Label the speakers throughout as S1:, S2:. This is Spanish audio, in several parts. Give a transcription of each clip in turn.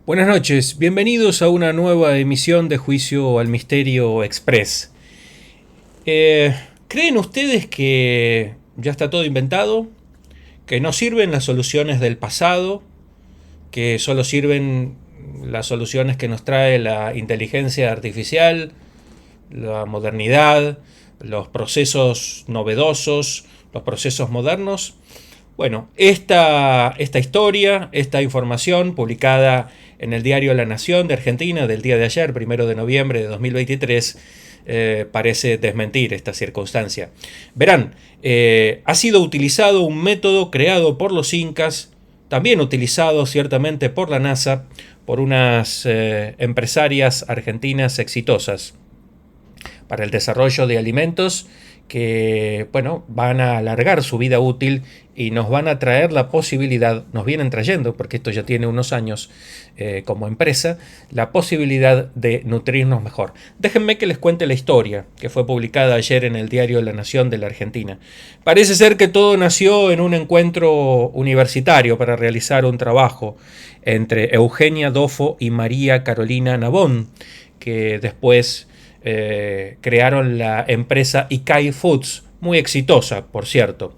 S1: Buenas noches, bienvenidos a una nueva emisión de Juicio al Misterio Express. ¿Creen ustedes que ya está todo inventado? ¿Que no sirven las soluciones del pasado? ¿Que solo sirven las soluciones que nos trae la inteligencia artificial, la modernidad, los procesos novedosos, los procesos modernos? Bueno, esta historia, esta información publicada en el diario La Nación de Argentina del día de ayer, 1 de noviembre de 2023, parece desmentir esta circunstancia. Verán, ha sido utilizado un método creado por los incas, también utilizado ciertamente por la NASA, por unas empresarias argentinas exitosas para el desarrollo de alimentos que, bueno, van a alargar su vida útil y nos van a traer la posibilidad, nos vienen trayendo, porque esto ya tiene unos años como empresa, la posibilidad de nutrirnos mejor. Déjenme que les cuente la historia que fue publicada ayer en el diario La Nación de la Argentina. Parece ser que todo nació en un encuentro universitario para realizar un trabajo entre Eugenia Dofo y María Carolina Nabón, que después crearon la empresa Ikai Foods, muy exitosa, por cierto.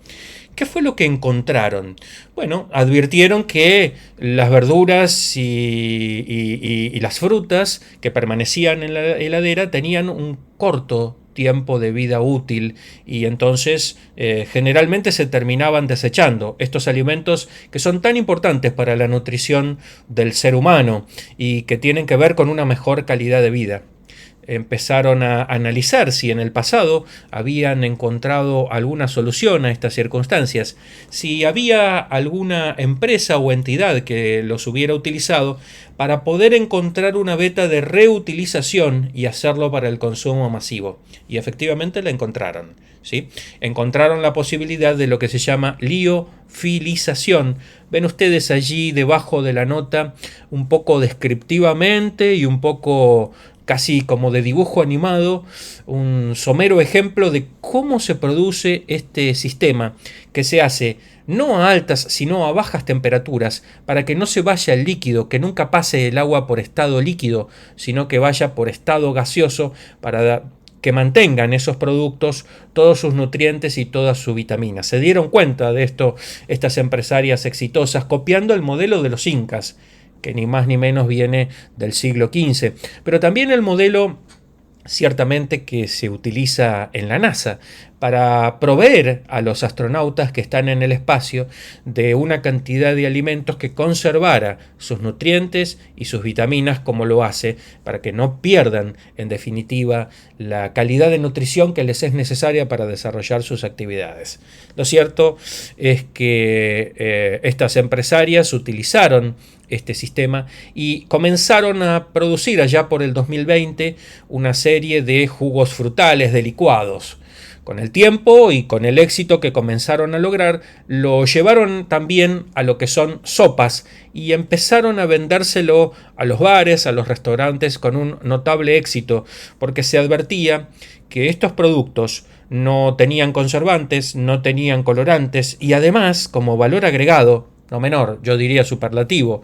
S1: ¿Qué fue lo que encontraron? Bueno, advirtieron que las verduras y las frutas que permanecían en la heladera tenían un corto tiempo de vida útil y entonces generalmente se terminaban desechando estos alimentos que son tan importantes para la nutrición del ser humano y que tienen que ver con una mejor calidad de vida. Empezaron a analizar si en el pasado habían encontrado alguna solución a estas circunstancias, si había alguna empresa o entidad que los hubiera utilizado para poder encontrar una beta de reutilización y hacerlo para el consumo masivo. Y efectivamente la encontraron. ¿Sí? Encontraron la posibilidad de lo que se llama liofilización. Ven ustedes allí debajo de la nota, un poco descriptivamente y un poco casi como de dibujo animado, un somero ejemplo de cómo se produce este sistema, que se hace no a altas sino a bajas temperaturas, para que no se vaya el líquido, que nunca pase el agua por estado líquido, sino que vaya por estado gaseoso, para que mantengan esos productos todos sus nutrientes y todas sus vitaminas. Se dieron cuenta de esto estas empresarias exitosas, copiando el modelo de los incas, que ni más ni menos viene del siglo XV, pero también el modelo ciertamente que se utiliza en la NASA para proveer a los astronautas que están en el espacio de una cantidad de alimentos que conservara sus nutrientes y sus vitaminas, como lo hace, para que no pierdan en definitiva la calidad de nutrición que les es necesaria para desarrollar sus actividades. Lo cierto es que estas empresarias utilizaron este sistema y comenzaron a producir allá por el 2020 una serie de jugos frutales, de licuados. Con el tiempo y con el éxito que comenzaron a lograr, lo llevaron también a lo que son sopas y empezaron a vendérselo a los bares, a los restaurantes con un notable éxito, porque se advertía que estos productos no tenían conservantes, no tenían colorantes y además, como valor agregado, no menor, yo diría superlativo,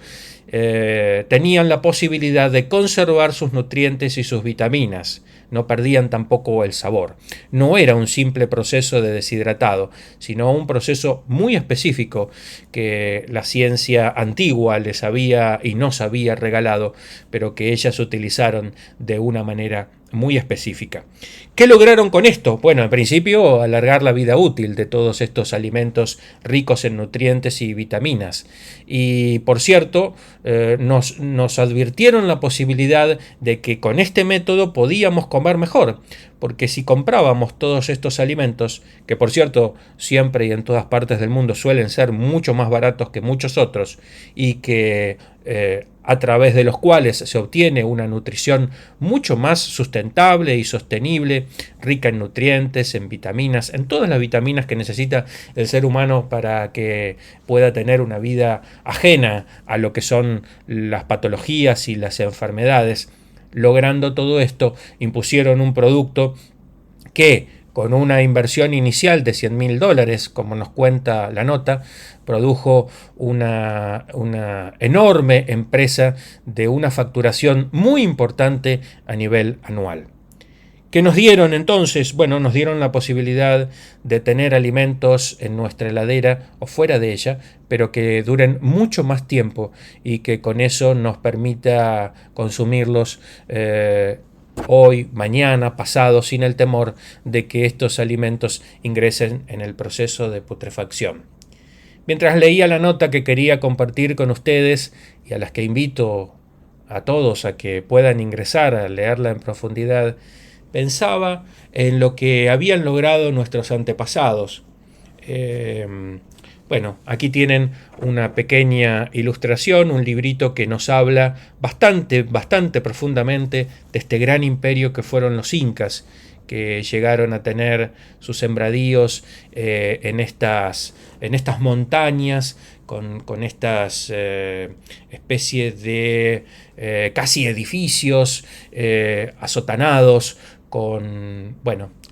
S1: tenían la posibilidad de conservar sus nutrientes y sus vitaminas, no perdían tampoco el sabor. No era un simple proceso de deshidratado, sino un proceso muy específico que la ciencia antigua les había y nos había regalado, pero que ellas utilizaron de una manera muy específica. ¿Qué lograron con esto? Bueno, en principio alargar la vida útil de todos estos alimentos ricos en nutrientes y vitaminas. Y por cierto, nos advirtieron la posibilidad de que con este método podíamos comer mejor, porque si comprábamos todos estos alimentos, que por cierto siempre y en todas partes del mundo suelen ser mucho más baratos que muchos otros, y que a través de los cuales se obtiene una nutrición mucho más sustentable y sostenible, rica en nutrientes, en vitaminas, en todas las vitaminas que necesita el ser humano para que pueda tener una vida ajena a lo que son las patologías y las enfermedades. Logrando todo esto, impusieron un producto que con una inversión inicial de $100.000, como nos cuenta la nota, produjo una enorme empresa de una facturación muy importante a nivel anual. ¿Qué nos dieron entonces? Bueno, nos dieron la posibilidad de tener alimentos en nuestra heladera o fuera de ella, pero que duren mucho más tiempo y que con eso nos permita consumirlos hoy, mañana, pasado, sin el temor de que estos alimentos ingresen en el proceso de putrefacción. Mientras leía la nota que quería compartir con ustedes y a las que invito a todos a que puedan ingresar a leerla en profundidad, pensaba en lo que habían logrado nuestros antepasados. Bueno, aquí tienen una pequeña ilustración, un librito que nos habla bastante profundamente de este gran imperio que fueron los incas, que llegaron a tener sus sembradíos en estas montañas, con estas especies de casi edificios asotanados,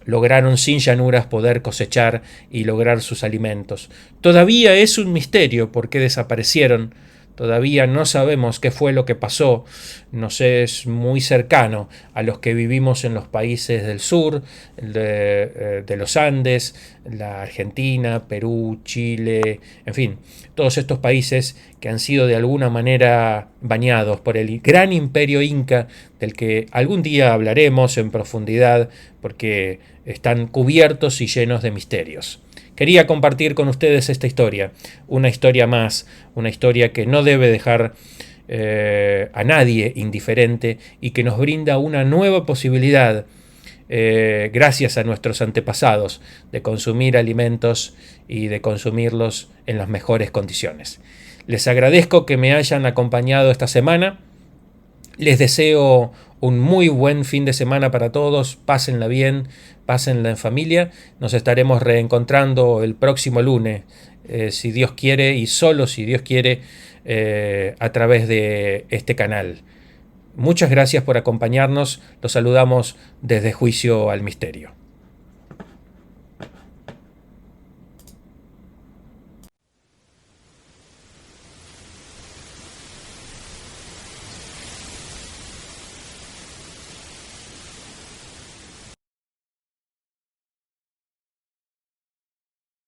S1: lograron sin llanuras poder cosechar y lograr sus alimentos. Todavía es un misterio por qué desaparecieron. Todavía no sabemos qué fue lo que pasó. Nos es muy cercano a los que vivimos en los países del sur, de los Andes, la Argentina, Perú, Chile, en fin, todos estos países que han sido de alguna manera bañados por el gran imperio inca, del que algún día hablaremos en profundidad, porque están cubiertos y llenos de misterios. Quería compartir con ustedes esta historia, una historia más, una historia que no debe dejar a nadie indiferente y que nos brinda una nueva posibilidad, gracias a nuestros antepasados, de consumir alimentos y de consumirlos en las mejores condiciones. Les agradezco que me hayan acompañado esta semana. Les deseo un muy buen fin de semana para todos. Pásenla bien, pásenla en familia. Nos estaremos reencontrando el próximo lunes, si Dios quiere, y solo si Dios quiere, a través de este canal. Muchas gracias por acompañarnos. Los saludamos desde Juicio al Misterio.